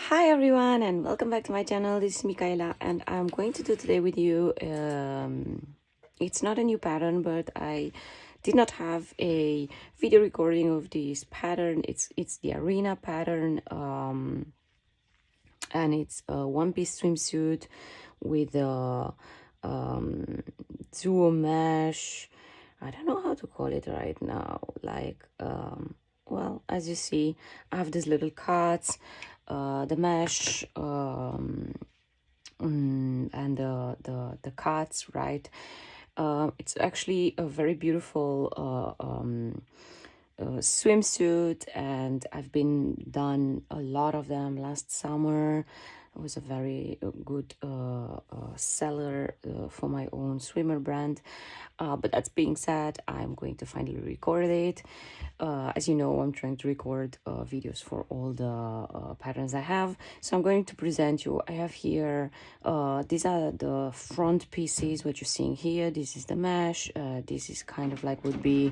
Hi everyone and welcome back to my channel. This is Mikaela and I'm going to do today with you it's not a new pattern, but I did not have a video recording of this pattern. It's the Aryna pattern, and it's a one-piece swimsuit with a duo mesh. I don't know how to call it right now, like well, as you see, I have these little cuts, the mesh, and the cuts, right? It's actually a very beautiful swimsuit, and I've been done a lot of them last summer. It was a very good seller for my own swimmer brand. But that's being said, I'm going to finally record it. As you know, I'm trying to record videos for all the patterns I have. So I'm going to present you. I have here, these are the front pieces, what you're seeing here. This is the mesh. This is kind of like would be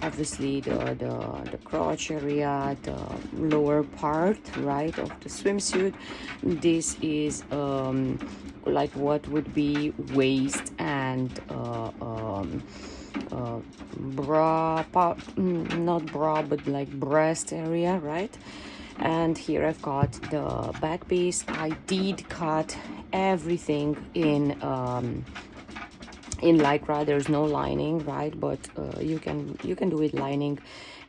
obviously the crotch area, the lower part, right, of the swimsuit. This is like what would be waist and bra part, not bra but like breast area, right? And here I've got the back piece. I did cut everything in lycra. There's no lining, right? But you can do it lining.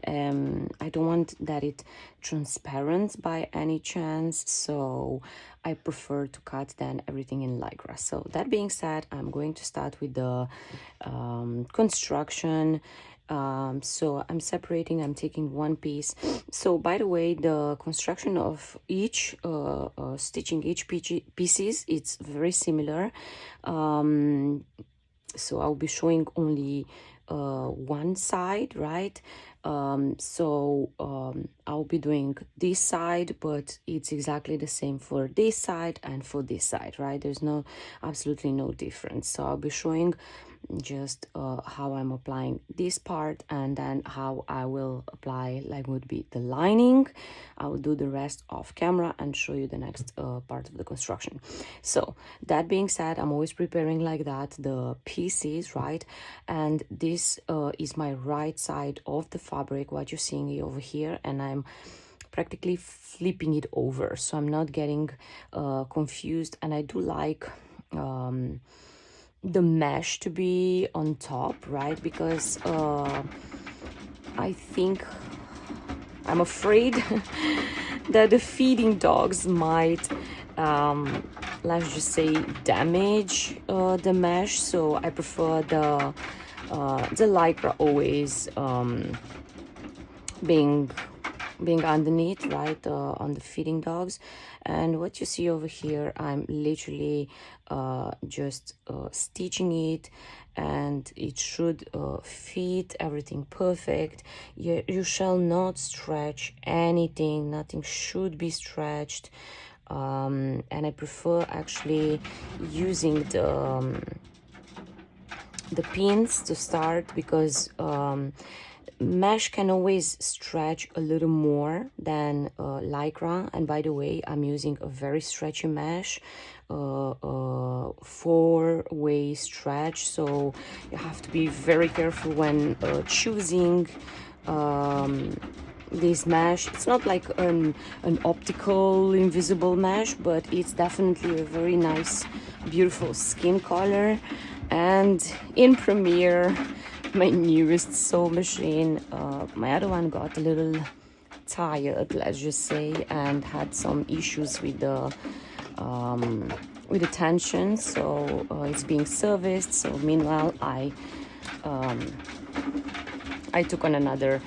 I don't want that it transparent by any chance, so I prefer to cut then everything in lycra. So that being said, I'm going to start with the construction. So I'm separating, I'm taking one piece. So by the way, the construction of each stitching each pieces, it's very similar. So I'll be showing only one side, right? I'll be doing this side, but it's exactly the same for this side and for this side, right? There's absolutely no difference. So I'll be showing just how I'm applying this part, and then how I will apply like would be the lining. I will do the rest off camera and show you the next part of the construction. So that being said, I'm always preparing like that the pieces, right? And this is my right side of the fabric, what you're seeing over here, and I'm practically flipping it over, so I'm not getting confused. And I do like the mesh to be on top, right? Because I'm afraid that the feeding dogs might let's just say damage the mesh, so I prefer the lycra always being underneath, right, on the feeding dogs. And what you see over here, I'm literally just stitching it, and it should fit everything perfect. You shall not stretch anything, nothing should be stretched. And I prefer actually using the pins to start, because mesh can always stretch a little more than lycra. And by the way, I'm using a very stretchy mesh, four-way stretch, so you have to be very careful when choosing this mesh. It's not like an optical invisible mesh, but it's definitely a very nice, beautiful skin color. And in Premiere, my newest sew machine, my other one got a little tired, let's just say, and had some issues with the tension, so it's being serviced. So meanwhile, I took on another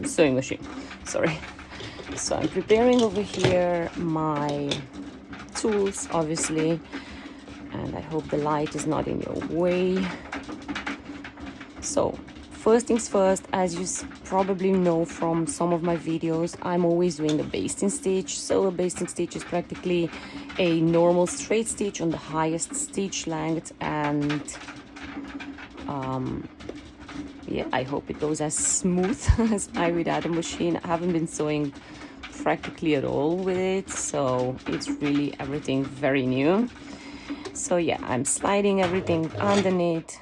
sewing machine, sorry. So I'm preparing over here my tools, obviously, and I hope the light is not in your way. So first things first, as you probably know from some of my videos, I'm always doing a basting stitch. So a basting stitch is practically a normal straight stitch on the highest stitch length, and yeah, I hope it goes as smooth as I without a machine. I haven't been sewing practically at all with it, so it's really everything very new. So yeah, I'm sliding everything underneath.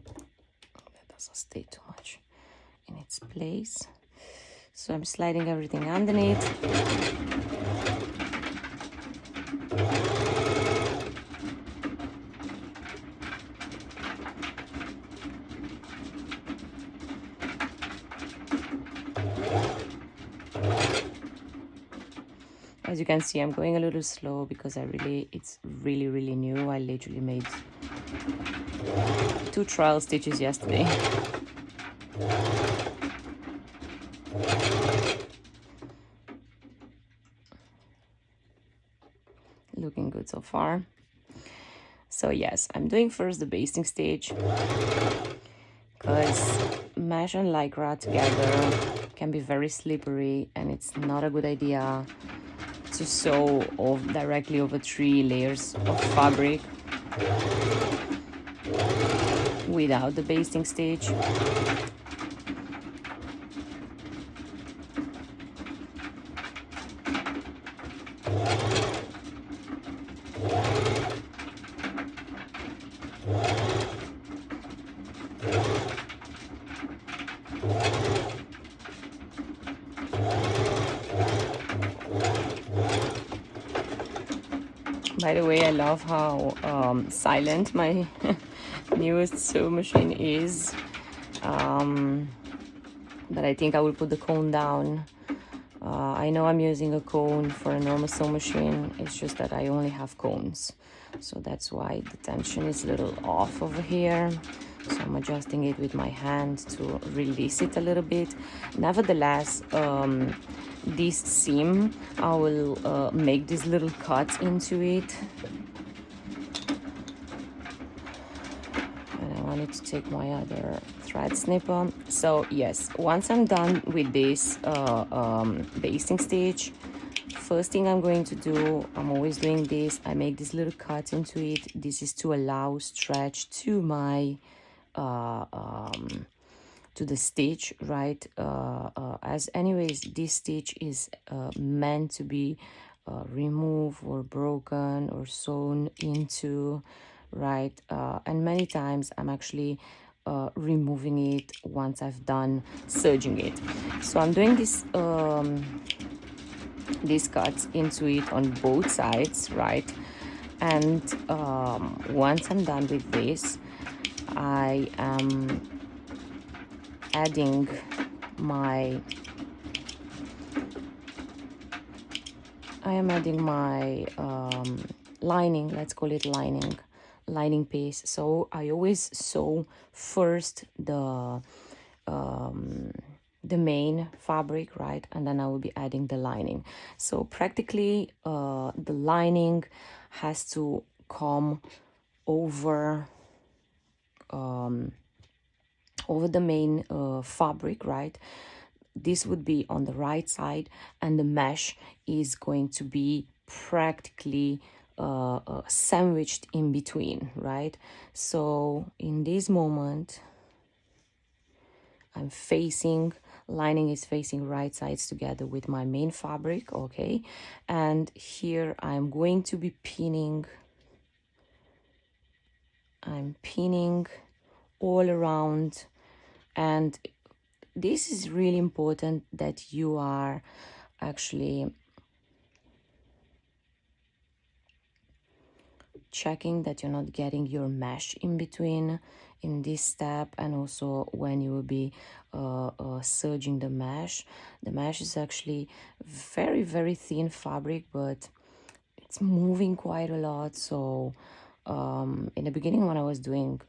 That doesn't stay too much in its place. So I'm sliding everything underneath. As you can see, I'm going a little slow because it's really new. I literally made 2 trial stitches yesterday. Looking good so far. So yes, I'm doing first the basting stitch because mesh and lycra together can be very slippery, and it's not a good idea to sew directly over 3 layers of fabric without the basting stitch. By the way, I love how silent my newest sewing machine is. But I think I will put the cone down. I know I'm using a cone for a normal sewing machine. It's just that I only have cones. So that's why the tension is a little off over here. So I'm adjusting it with my hand to release it a little bit. Nevertheless, this seam, I will make this little cut into it. And I wanted to take my other thread snipper. So yes, once I'm done with this basting stitch, first thing I'm going to do, I'm always doing this, I make this little cut into it. This is to allow stretch to my to the stitch, right? As anyways, this stitch is meant to be removed or broken or sewn into, right? And many times I'm actually removing it once I've done serging it. So I'm doing this these cuts into it on both sides, right? And once I'm done with this, I am adding my lining, let's call it lining piece. So I always sew first the main fabric, right, and then I will be adding the lining. So practically the lining has to come over over the main fabric, right? This would be on the right side, and the mesh is going to be practically sandwiched in between, right? So in this moment, I'm facing, lining is facing right sides together with my main fabric, okay? And here I'm going to be pinning, I'm pinning all around. And this is really important that you are actually checking that you're not getting your mesh in between in this step, and also when you will be serging the mesh. The mesh is actually very thin fabric, but it's moving quite a lot. So in the beginning, when I was doing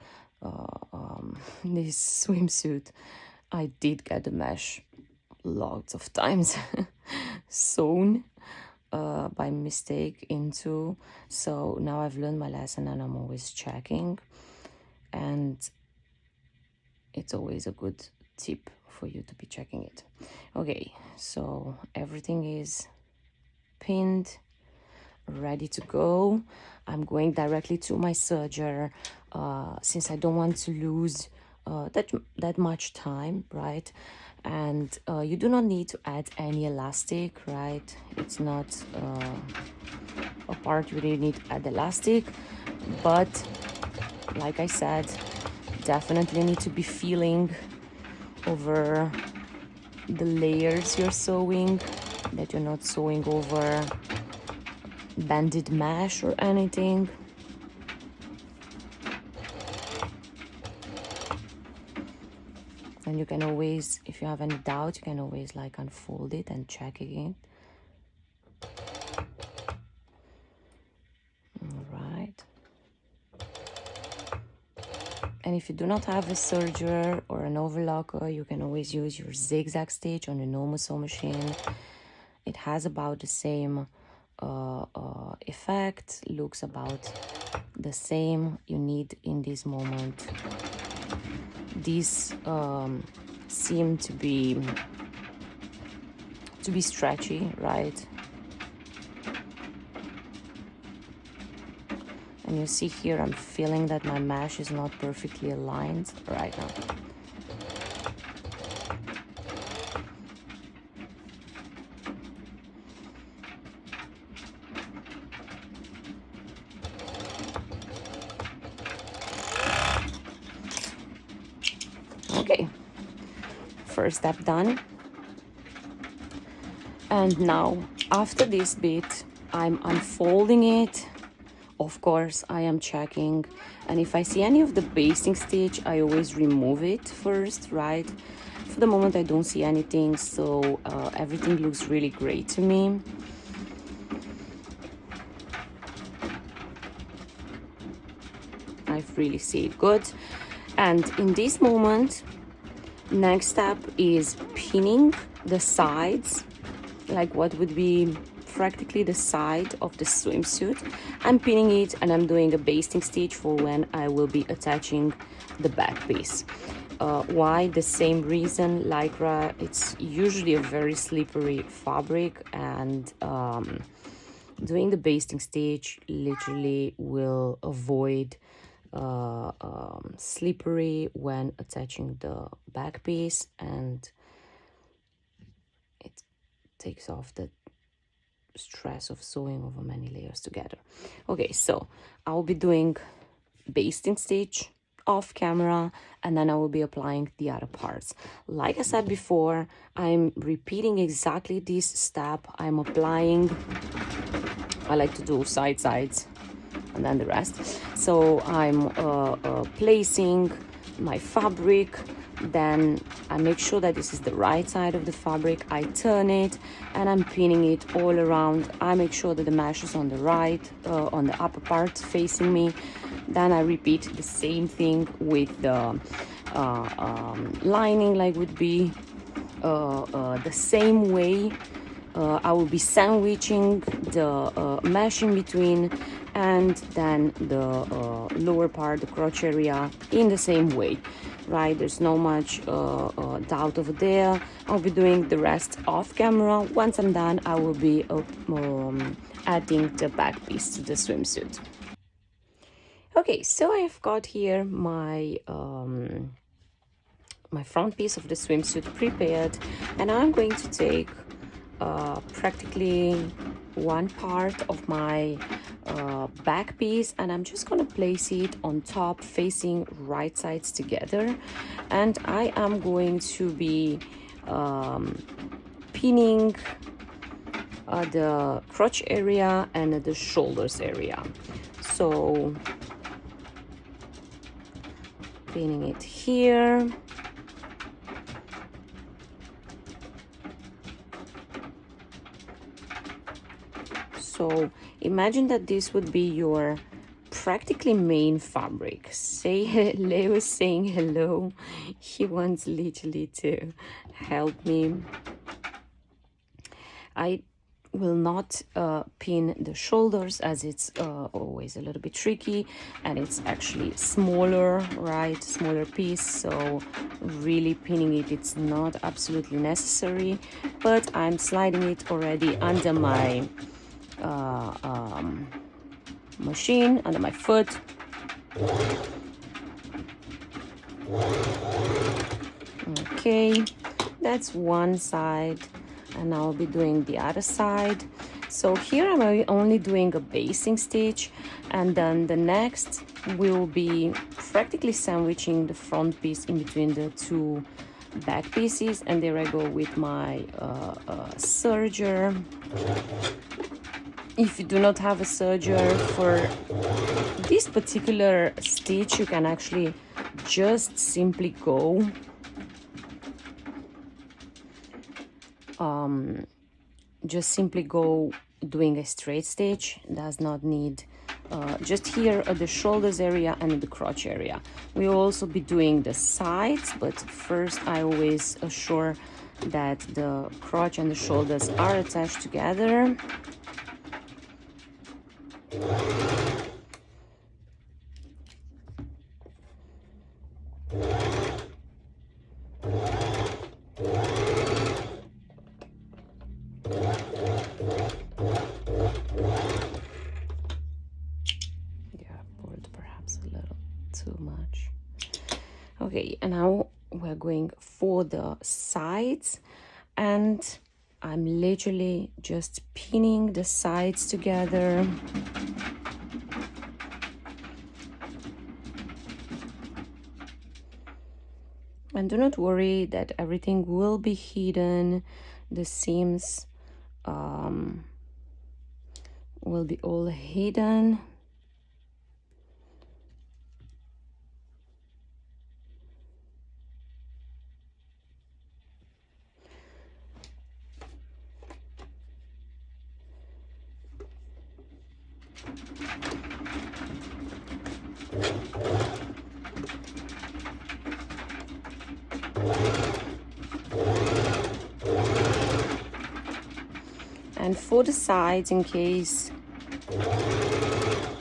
this swimsuit, I did get the mesh lots of times sewn by mistake into. So now I've learned my lesson, and I'm always checking, and it's always a good tip for you to be checking it. Okay, so everything is pinned, ready to go. I'm going directly to my serger since I don't want to lose that much time, right? And you do not need to add any elastic, right? It's not a part you really need to add elastic, but like I said, definitely need to be feeling over the layers you're sewing, that you're not sewing over banded mesh or anything. And you can always, if you have any doubt, you can always like unfold it and check again. All right. And if you do not have a serger or an overlocker, you can always use your zigzag stitch on a normal sew machine. It has about the same effect, looks about the same. You need in this moment, these seem to be stretchy, right? And you see here, I'm feeling that my mesh is not perfectly aligned right now. Okay, first step done. And now, after this bit, I'm unfolding it. Of course, I am checking, and if I see any of the basting stitch, I always remove it first, right? For the moment, I don't see anything, so everything looks really great to me. I really see it good. And in this moment, next step is pinning the sides, like what would be practically the side of the swimsuit. I'm pinning it and I'm doing a basting stitch for when I will be attaching the back piece. Why? The same reason. Lycra, it's usually a very slippery fabric, and doing the basting stitch literally will avoid slippery when attaching the back piece, and it takes off the stress of sewing over many layers together. Okay, so I will be doing basting stitch off camera, and then I will be applying the other parts. Like I said before, I'm repeating exactly this step. I'm applying, I like to do sides and then the rest. So I'm placing my fabric, then I make sure that this is the right side of the fabric. I turn it and I'm pinning it all around. I make sure that the mesh is on the right, on the upper part facing me. Then I repeat the same thing with the lining, like would be the same way. I will be sandwiching the mesh in between, and then the lower part, the crotch area, in the same way, right? There's no much doubt over there. I'll be doing the rest off camera. Once I'm done, I will be adding the back piece to the swimsuit. Okay, so I've got here my my front piece of the swimsuit prepared, and I'm going to take practically one part of my back piece, and I'm just going to place it on top facing right sides together, and I am going to be pinning the crotch area and the shoulders area. So pinning it here. So imagine that this would be your practically main fabric. Say Leo is saying hello. He wants literally to help me. I will not pin the shoulders, as it's always a little bit tricky, and it's actually smaller, right? Smaller piece, so really pinning it, it's not absolutely necessary, but I'm sliding it already under my machine, under my foot. Okay, that's one side, and I'll be doing the other side. So here I'm only doing a basting stitch, and then the next will be practically sandwiching the front piece in between the two back pieces, and there I go with my serger. If you do not have a serger for this particular stitch, you can actually just simply go doing a straight stitch. Does not need just here at the shoulders area and the crotch area. We'll also be doing the sides, but first I always assure that the crotch and the shoulders are attached together. Perhaps a little too much. Okay, and now we're going for the sides, and I'm literally just pinning the sides together. And do not worry that everything will be hidden. The seams will be all hidden. And for the sides, in case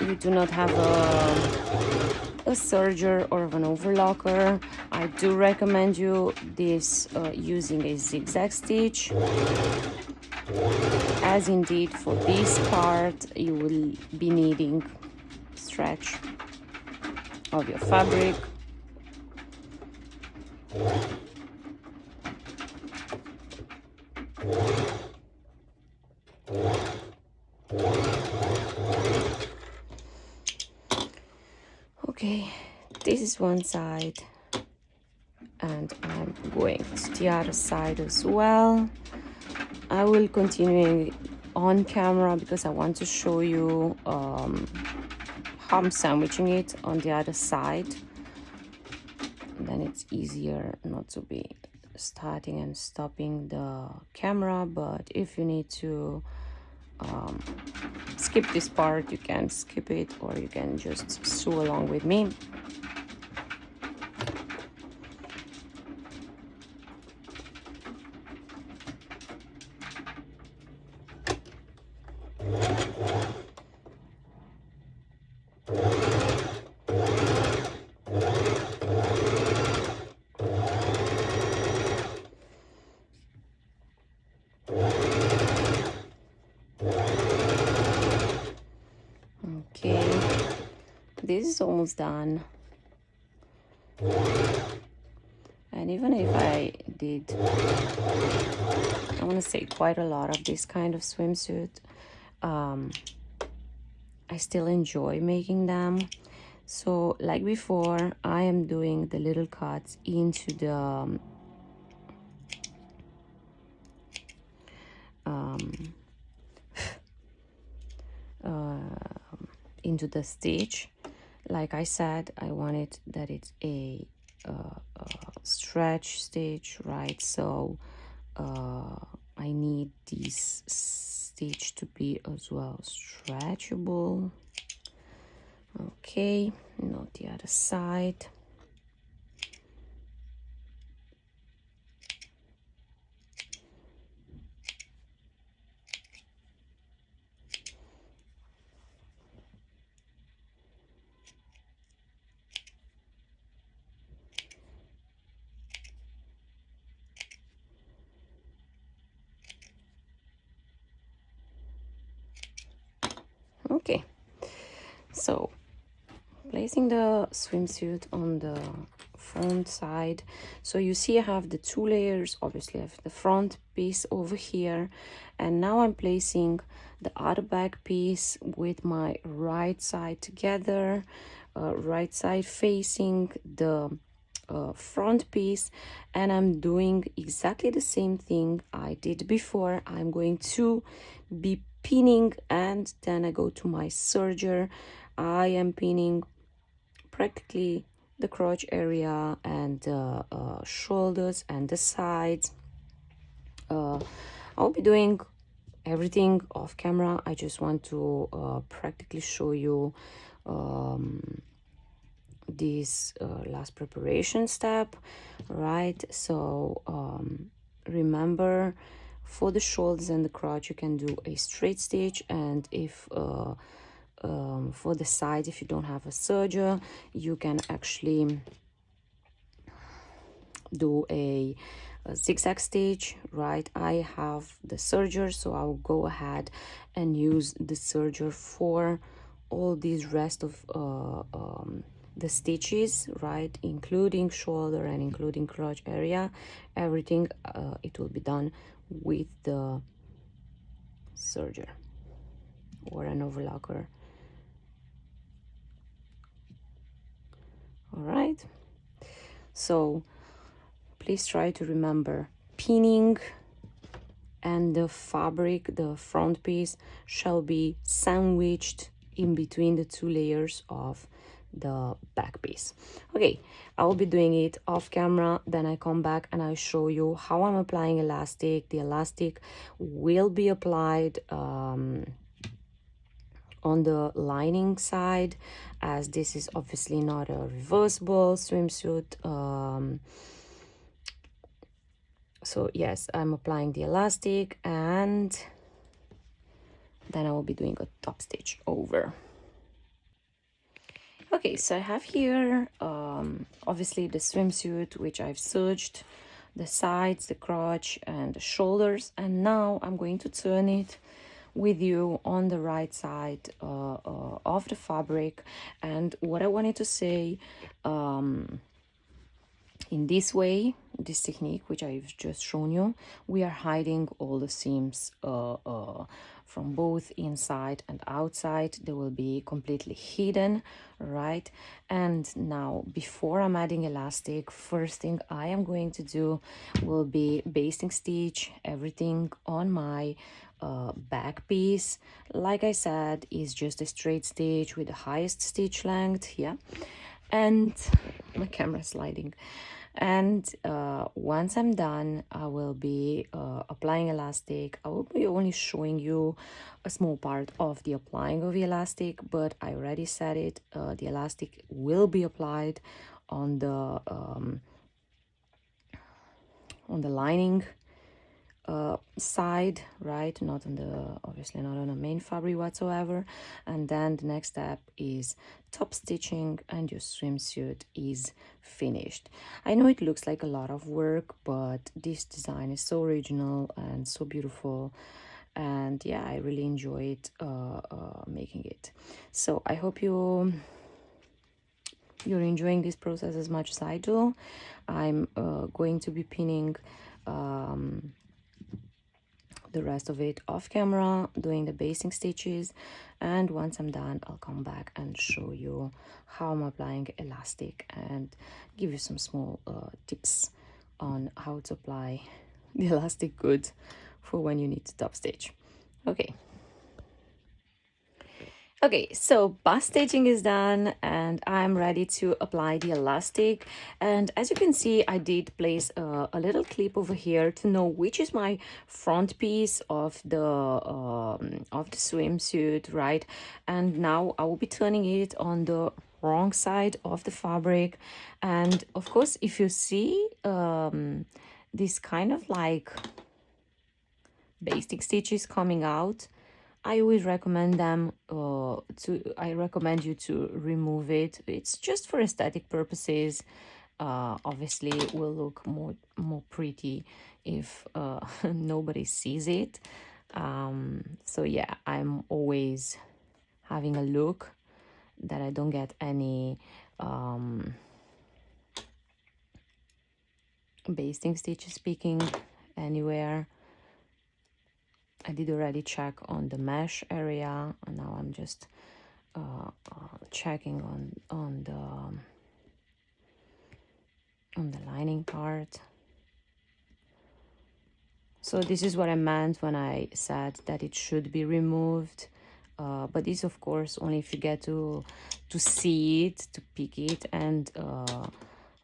you do not have a serger or an overlocker, I do recommend you this using a zigzag stitch, as indeed for this part you will be needing stretch of your fabric. Okay, this is one side, and I'm going to the other side as well. I will continue on camera because I want to show you how I'm sandwiching it on the other side. And then it's easier not to be starting and stopping the camera, but if you need to skip this part, you can skip it, or you can just sew along with me. Okay, this is almost done. And even if I did, I want to say, quite a lot of this kind of swimsuit, I still enjoy making them. So like before, I am doing the little cuts into the into the stitch. Like I said, I wanted that it's a stretch stitch, right? So I need this stitch to be as well stretchable. Okay, now the other side. Okay, so placing the swimsuit on the front side. So you see I have the two layers. Obviously I have the front piece over here, and now I'm placing the other back piece with my right side together, right side facing the front piece, and I'm doing exactly the same thing I did before. I'm going to be pinning, and then I go to my serger. I am pinning practically the crotch area and the shoulders and the sides. I'll be doing everything off camera. I just want to practically show you this last preparation step, right? So remember, for the shoulders and the crotch you can do a straight stitch, and if for the sides, if you don't have a serger, you can actually do a zigzag stitch, right? I have the serger, so I'll go ahead and use the serger for all these rest of the stitches, right, including shoulder and including crotch area. Everything it will be done with the serger or an overlocker. All right, so please try to remember pinning, and the fabric, the front piece, shall be sandwiched in between the two layers of the back piece. Okay, I will be doing it off camera, then I come back and I show you how I'm applying elastic. The elastic will be applied on the lining side, as this is obviously not a reversible swimsuit. So yes, I'm applying the elastic, and then I will be doing a top stitch over. Okay, so I have here obviously the swimsuit, which I've serged the sides, the crotch and the shoulders, and now I'm going to turn it with you on the right side of the fabric. And what I wanted to say, in this way, this technique which I've just shown you, we are hiding all the seams from both inside and outside. They will be completely hidden, right? And now, before I'm adding elastic, first thing I am going to do will be basting stitch everything on my back piece. Like I said, is just a straight stitch with the highest stitch length, yeah. And my camera sliding. And once I'm done, I will be applying elastic. I will be only showing you a small part of the applying of the elastic, but I already said it, the elastic will be applied on the lining side, right? Not on the, obviously not on the main fabric whatsoever. And then the next step is top stitching, and your swimsuit is finished. I know it looks like a lot of work, but this design is so original and so beautiful, and yeah, I really enjoyed making it. So I hope you're enjoying this process as much as I do. I'm going to be pinning the rest of it off camera, doing the basting stitches, and once I'm done, I'll come back and show you how I'm applying elastic and give you some small tips on how to apply the elastic good for when you need to top stitch. Okay, so bust stitching is done and I'm ready to apply the elastic. And as you can see, I did place a little clip over here to know which is my front piece of the swimsuit, right? And now I will be turning it on the wrong side of the fabric. And of course, if you see this kind of like basting stitches coming out, I always recommend them I recommend you to remove it. It's just for aesthetic purposes. Obviously it will look more pretty if nobody sees it. So yeah, I'm always having a look that I don't get any basting stitches peeking anywhere. I did already check on the mesh area, and now I'm just checking on the lining part. So this is what I meant when I said that it should be removed. But this, of course, only if you get to see it, to pick it, and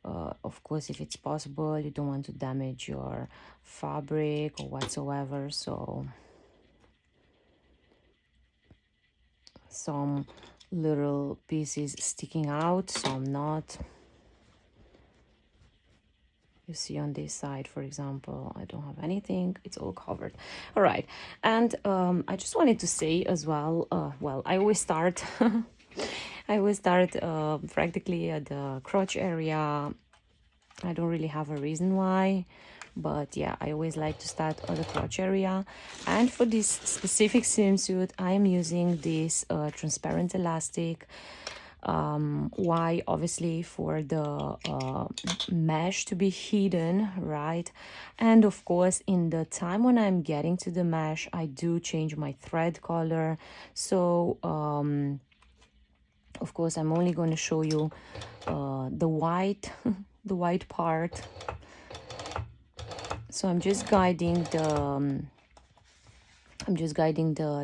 of course, if it's possible, you don't want to damage your fabric or whatsoever. So some little pieces sticking out, some not. You see on this side, for example, I don't have anything, it's all covered. All right, and I just wanted to say as well, well, I always start practically at the crotch area. I don't really have a reason why, but yeah, I always like to start at the crotch area. And for this specific swimsuit, I am using this transparent elastic. Why? Obviously for the mesh to be hidden, right? And of course, in the time when I'm getting to the mesh, I do change my thread color. So of course, I'm only going to show you the white the white part. So I'm just guiding the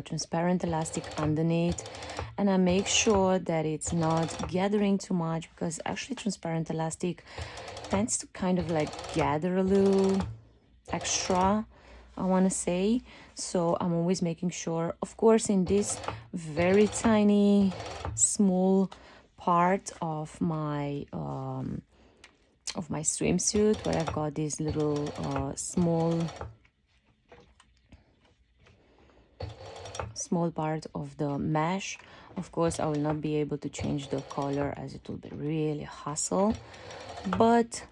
transparent elastic underneath, and I make sure that it's not gathering too much, because actually transparent elastic tends to kind of like gather a little extra, I want to say. So I'm always making sure, of course, in this very tiny small part of my swimsuit, where I've got this little small part of the mesh. Of course, I will not be able to change the color, as it will be really hassle, but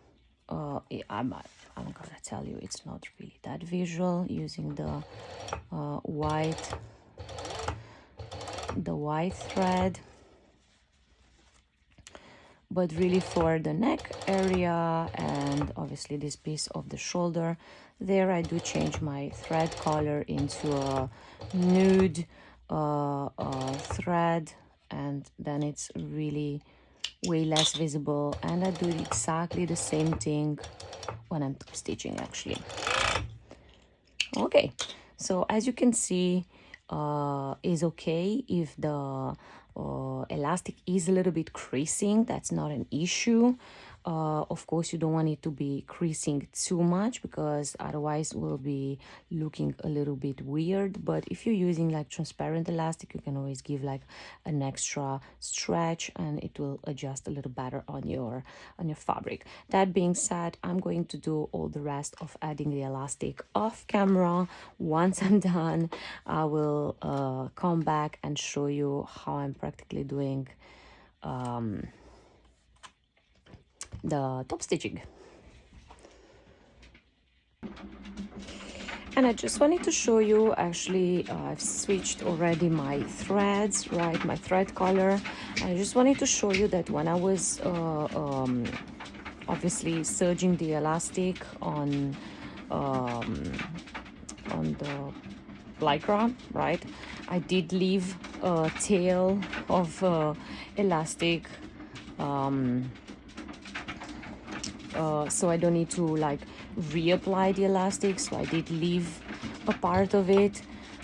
I'm gonna tell you, it's not really that visual using the white thread. But really for the neck area and obviously this piece of the shoulder, there I do change my thread color into a nude thread, and then it's really way less visible. And I do exactly the same thing when I'm top stitching, actually. Okay, so as you can see, is okay if the elastic is a little bit creasing. That's not an issue. Of course, you don't want it to be creasing too much, because otherwise it will be looking a little bit weird. But if you're using like transparent elastic, you can always give like an extra stretch, and it will adjust a little better on your fabric. That being said, I'm going to do all the rest of adding the elastic off camera. Once I'm done, I will come back and show you how I'm practically doing the top stitching. And I just wanted to show you, actually, I've switched already my threads, right, my thread color. I just wanted to show you that when I was obviously serging the elastic on the lycra, right, I did leave a tail of elastic, so I don't need to like reapply the elastic. So I did leave a part of it,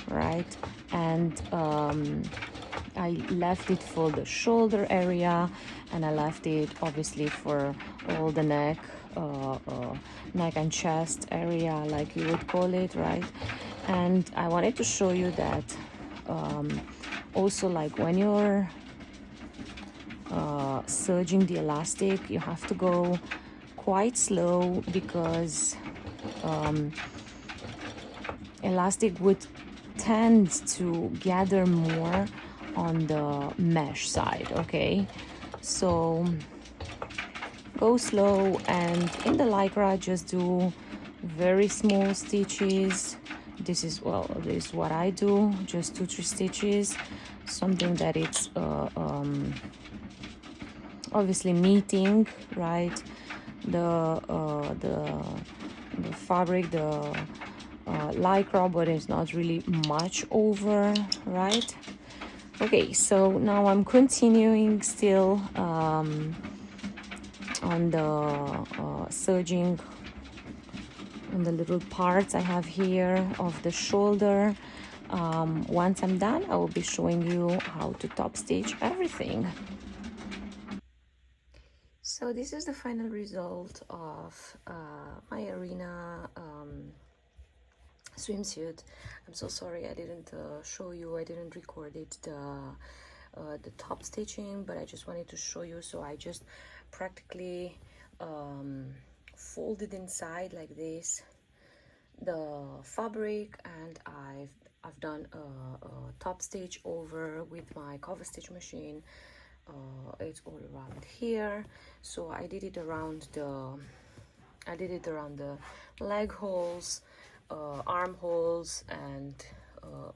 right? And I left it for the shoulder area, and I left it obviously for all the neck and chest area, like you would call it, right? And I wanted to show you that also, like when you're serging the elastic, you have to go quite slow, because elastic would tend to gather more on the mesh side. Okay, so go slow, and in the lycra just do very small stitches. This is what I do, just 2-3 stitches, something that it's obviously meeting, right? the fabric, the lycra, but it's not really much over, right? Okay, so now I'm continuing still on the serging on the little parts I have here of the shoulder. Once I'm done, I will be showing you how to top stitch everything. So this is the final result of my Aryna swimsuit. I'm so sorry I didn't show you, I didn't record it, the top stitching, but I just wanted to show you. So I just practically folded inside like this the fabric, and I've done a top stitch over with my cover stitch machine. It's all around here, so I did it around the leg holes, armholes, and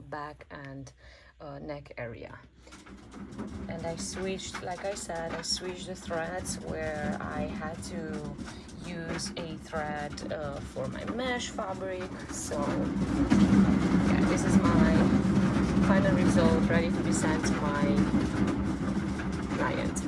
back and neck area. And I switched, like I said, I switched the threads where I had to use a thread for my mesh fabric. So yeah, this is my final result, ready to be sent to my client.